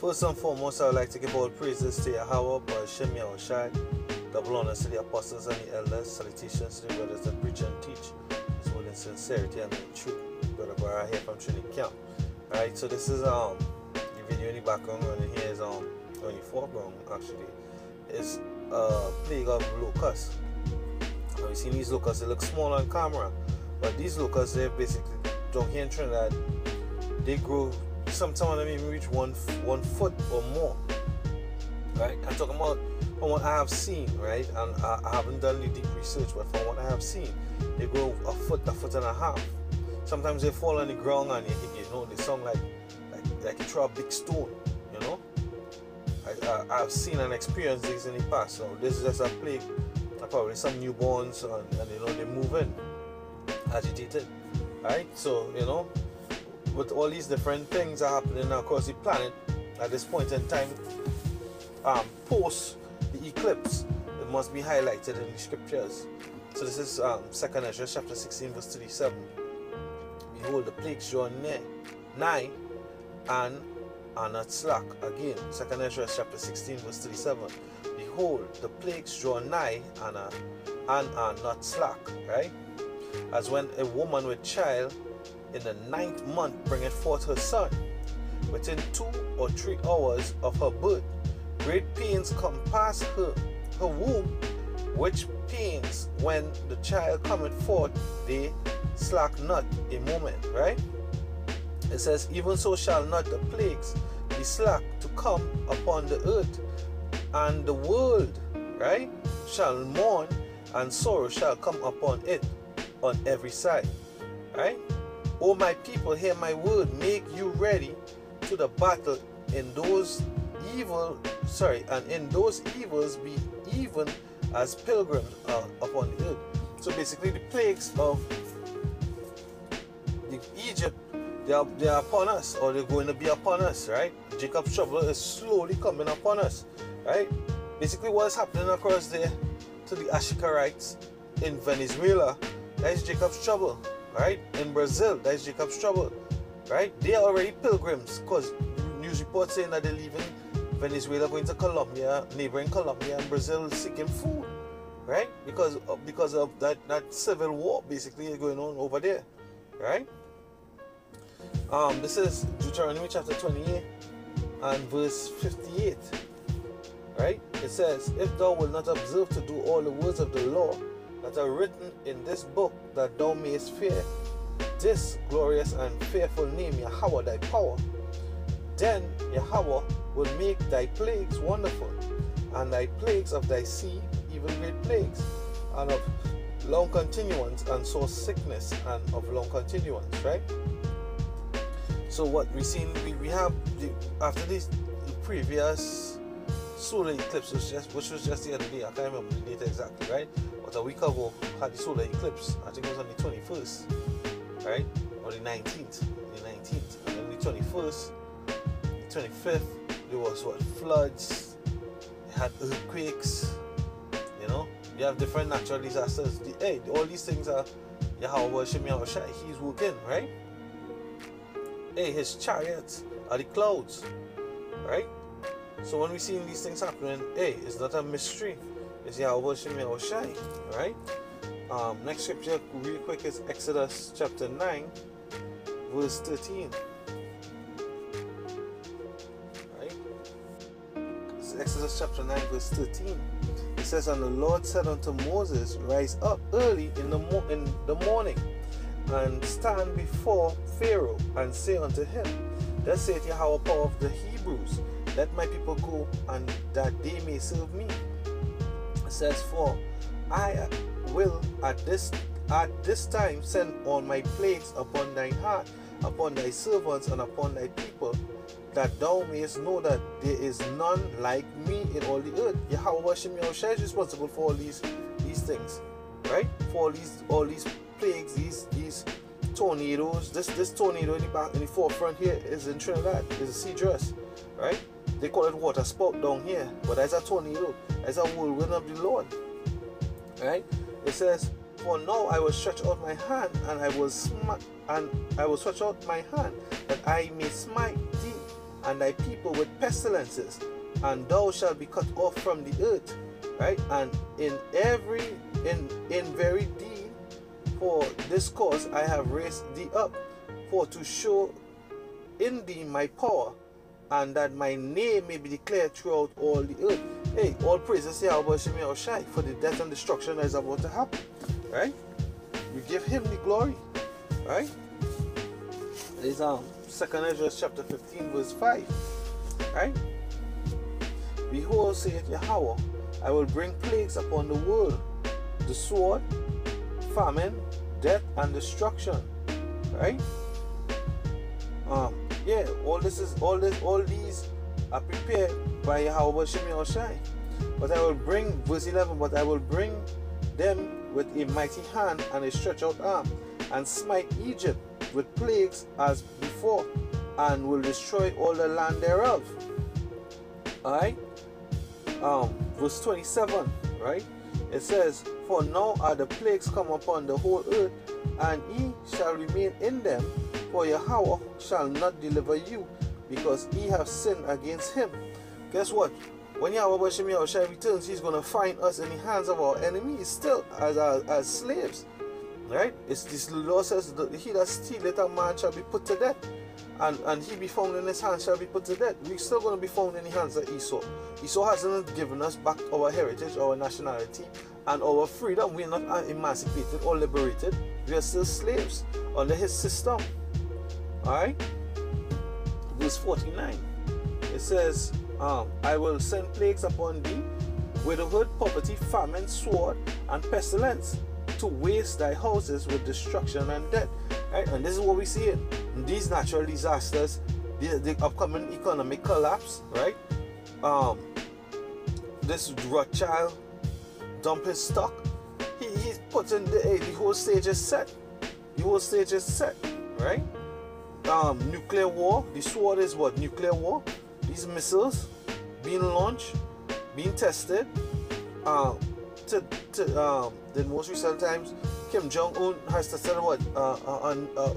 First and foremost, I would like to give all praises to Yahweh, Ba'ashem Yahushai, double honors to the apostles and the elders, salutations to the brothers that preach and teach. It's word in sincerity and in truth. Brother Barra here from Trinity Camp. Alright, so this is the video in the background, and here is on the foreground actually is a plague of locusts. Now you see these locusts, they look small on camera, but these locusts, they're basically down here in Trinidad, they grow. Some of them even reach one foot or more. Right? I'm talking about from what I have seen, right? And I haven't done the deep research, but from what I have seen, they grow a foot and a half. Sometimes they fall on the ground and they sound like you throw a big stone, you know. I've seen and experienced this in the past. So this is just a plague. Probably some newborns and they move in agitated. Right? So with all these different things are happening across the planet at this point in time, post the eclipse, it must be highlighted in the scriptures. So this is 2nd Esdras chapter 16 verse 37. Behold, the plagues draw nigh and are not slack. Again, 2nd Esdras chapter 16 verse 37. Behold, the plagues draw nigh and are not slack. Right? As when a woman with child in the 9th month bringeth forth her son, within 2 or 3 hours of her birth, great pains compass her womb, which pains when the child cometh forth, they slack not a moment. Right? It says, even so shall not the plagues be slack to come upon the earth, and the world, right, shall mourn, and sorrow shall come upon it on every side. Right? O my people, hear my word, make you ready to the battle. In those evils be even as pilgrims upon the earth. So basically, the plagues of Egypt, they are upon us, or they're going to be upon us. Right? Jacob's trouble is slowly coming upon us. Right? Basically, what is happening across there to the Ashikarites in Venezuela, that is Jacob's trouble. Right? In Brazil, that is Jacob's trouble. Right? They are already pilgrims, because news reports saying that they're leaving Venezuela, going to Colombia, neighboring Colombia and Brazil, seeking food. Right? Because of that civil war basically is going on over there. Right? This is Deuteronomy chapter 28 and verse 58. Right? It says, if thou wilt not observe to do all the words of the law that are written in this book, that thou mayest fear this glorious and fearful name, Yahweh thy power, then Yahweh will make thy plagues wonderful, and thy plagues of thy seed even great plagues, and of long continuance, and sore sickness, and of long continuance. Right? So what we seen, we have after this previous solar eclipse, which was just the other day. I can't remember the date exactly, right? But a week ago had the solar eclipse. I think it was on the 21st, right? Or the 19th. And then the 21st, the 25th, there was floods, they had earthquakes, you have different natural disasters. All these things are Yahweh Shem Yahushai. He's working, right? His chariots are the clouds, right? So when we see these things happening, it's not a mystery. It's Yahweh Shem Yahushai, right? Next scripture real quick is Exodus chapter 9 verse 13. Right? It's Exodus chapter 9 verse 13. It says, and the Lord said unto Moses, rise up early in the morning, and stand before Pharaoh, and say unto him, thus saith Yahweh, power of the Hebrews, let my people go, and that they may serve me. It says, for I will at this time send all my plagues upon thine heart, upon thy servants, and upon thy people, that thou mayest know that there is none like me in all the earth. Yahweh Shem Yahushai is responsible for all these things, right? For all these plagues, these tornadoes. This tornado in the forefront here is in Trinidad. It's a Esdras, right? They call it water spout down here, but that's a tornado. That's a whirlwind of the Lord, right? It says, for now I will stretch out my hand, and I will stretch out my hand, that I may smite thee and thy people with pestilences, and thou shalt be cut off from the earth, right? And in very deed, for this cause I have raised thee up, for to show in thee my power, and that my name may be declared throughout all the earth. Hey, all praises to Yahweh Shem Yahushai for the death and destruction that is about to happen, right? We give him the glory, right? It's 2nd Esdras chapter 15 verse 5, right? Behold, saith Yahweh, I will bring plagues upon the world, the sword, famine, death, and destruction, right? Yeah, all these are prepared by Yahweh Shem Yahushai. But I will bring, verse 11, but I will bring them with a mighty hand and a stretched out arm, and smite Egypt with plagues as before, and will destroy all the land thereof. Alright? Verse 27, right? It says, for now are the plagues come upon the whole earth, and ye shall remain in them, for Yahweh shall not deliver you, because ye have sinned against him. Guess what? When Yahweh Shem Yahushai returns, he's going to find us in the hands of our enemies still as slaves. Right? It's this law says that he that stealeth a man shall be put to death, and he be found in his hands shall be put to death. We're still going to be found in the hands of Esau. Esau hasn't given us back our heritage, our nationality, and our freedom. We're not emancipated or liberated. We are still slaves under his system. Alright? Verse 49. It says, I will send plagues upon thee, widowhood, poverty, famine, sword, and pestilence, to waste thy houses with destruction and death. Right? And this is what we see in these natural disasters, the upcoming economic collapse, right? This Rothschild dump his stock. He's putting the whole stage is set. The whole stage is set, right? Nuclear war. The sword is what? Nuclear war. These missiles being launched, being tested. The most recent times, Kim Jong-un has tested what?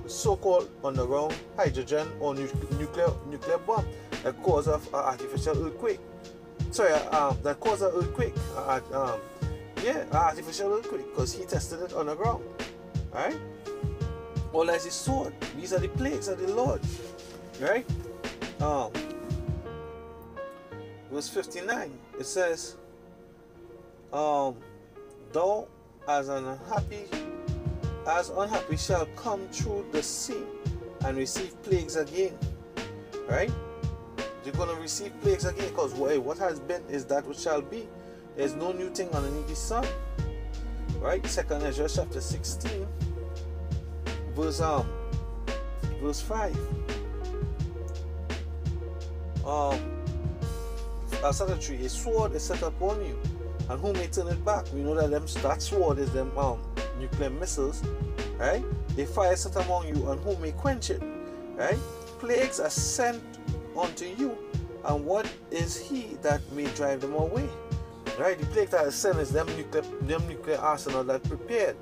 So-called underground hydrogen or nuclear bomb that caused an artificial earthquake. Sorry, that caused an earthquake. Artificial earthquake, because he tested it underground. Right? All as his sword. These are the plagues of the Lord. Right? Verse 59, it says, thou as unhappy shall come through the sea and receive plagues again. Right? You're going to receive plagues again, because what has been is that which shall be. There's no new thing underneath the sun. Right? 2nd Esdras chapter 16, verse 5. A sword is set upon you, and who may turn it back? We know that that sword is them nuclear missiles, right? A fire set among you, and who may quench it? Right? Plagues are sent unto you, and what is he that may drive them away? Right? The plague that is sent is them nuclear arsenal that prepared,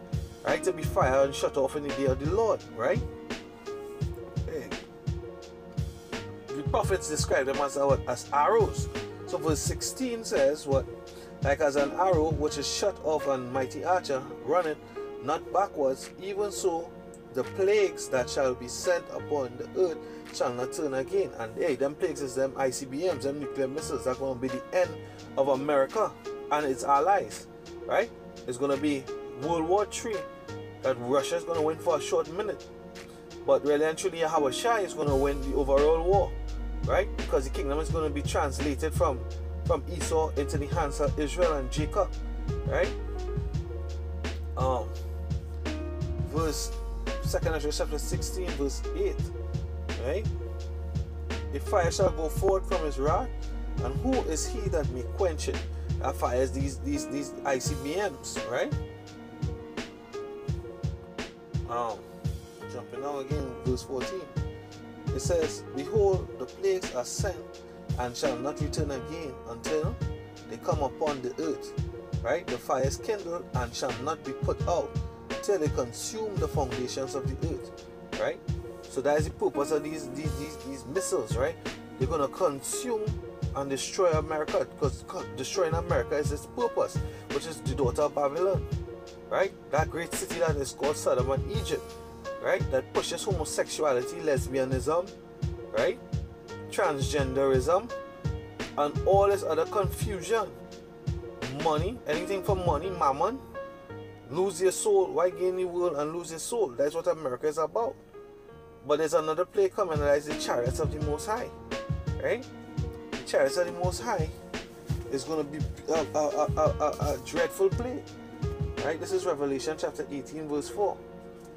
right, to be fired and shut off in the day of the Lord, right? Hey. The prophets describe them as arrows. So verse 16 says what? Like as an arrow which is shot off and mighty archer runneth not backwards, even so the plagues that shall be sent upon the earth shall not turn again. And hey, them plagues is them ICBMs, them nuclear missiles. That's going to be the end of America and its allies, right? It's going to be World War III that Russia is going to win for a short minute. But really and truly, Yahweh Shai is going to win the overall war, right? Because the kingdom is going to be translated from Esau into the hands of Israel and Jacob, right? Verse 2nd Esdras chapter 16, verse 8, right? The fire shall go forth from his wrath, and who is he that may quench it? That fire is these ICBMs, right? Jumping down again, verse 14. It says, behold, the plagues are sent, and shall not return again until they come upon the earth. Right? The fire is kindled and shall not be put out till they consume the foundations of the earth. Right? So that is the purpose of these missiles, right? they're going to consume and destroy America, because destroying America is its purpose, which is the daughter of Babylon, right? That great city that is called Sodom and Egypt, right? That pushes homosexuality, lesbianism, right? Transgenderism, and all this other confusion. Money, anything for money, mammon. Lose your soul. Why gain the world and lose your soul? That's what America is about. But there's another play coming, that is the Chariots of the Most High, right? The Chariots of the Most High is going to be a dreadful play, right? This is Revelation chapter 18 verse 4.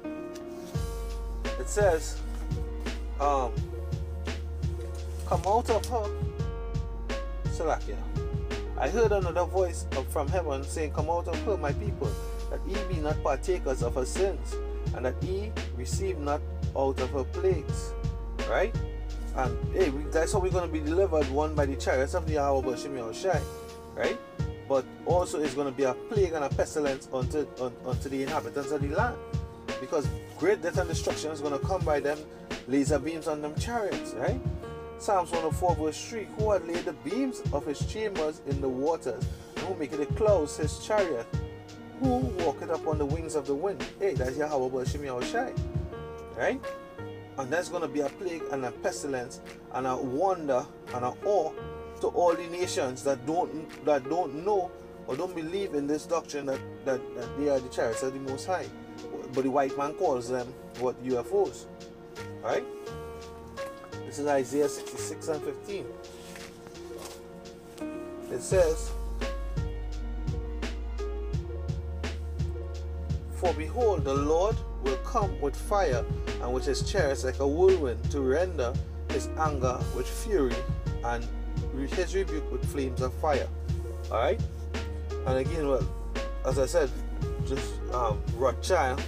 It says, come out of her, Salakia. I heard another voice from heaven saying, come out of her, my people, that ye be not partakers of her sins, and that ye receive not out of her plagues. Right? And hey, that's how we're going to be delivered, one by the chariots of the Yahweh Bashim Yahushai. Right? But also it's going to be a plague and a pestilence unto the inhabitants of the land. Because great death and destruction is going to come by them laser beams on them chariots. Right? Psalms 104 verse 3, who had laid the beams of his chambers in the waters, and who maketh the clouds his chariot, who walketh upon the wings of the wind. Hey, that's Yahweh Bashim Yahushai. Right? And that's going to be a plague and a pestilence and a wonder and an awe to all the nations that don't know or don't believe in this doctrine that they are the chariots of the Most High. But the white man calls them what? UFOs. Right? This is Isaiah 66 and 15. It says, for behold, the Lord will come with fire, and with his chariots like a whirlwind, to render his anger with fury, and his rebuke with flames of fire. Alright? And again, well, as I said, just Rothschild,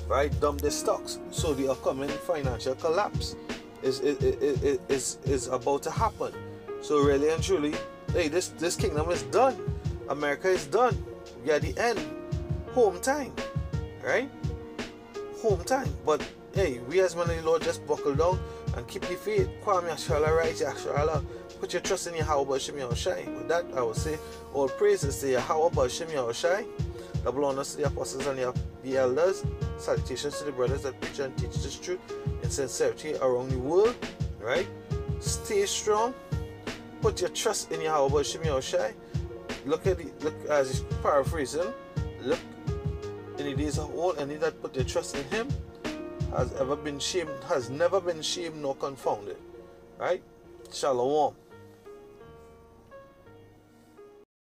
right, dump their stocks. So the upcoming financial collapse is about to happen. So really and truly, hey, this kingdom is done. America is done. We are at the end. Home time. Right? Home time. But hey, we as men of the Lord just buckle down and keep the faith. Kwame Yashala, right? Yashala. Put your trust in Yahweh Bashim Yahushai. With that, I will say all praises to Yahweh Bashim Yahushai. Double honors to the apostles and the elders. Salutations to the brothers that preach and teach this truth in sincerity around the world. Right? Stay strong. Put your trust in Yahweh Bashim Yahushai. Look as he's paraphrasing. Look in the days of old, any that put their trust in him has never been shamed nor confounded. Right? Shalom.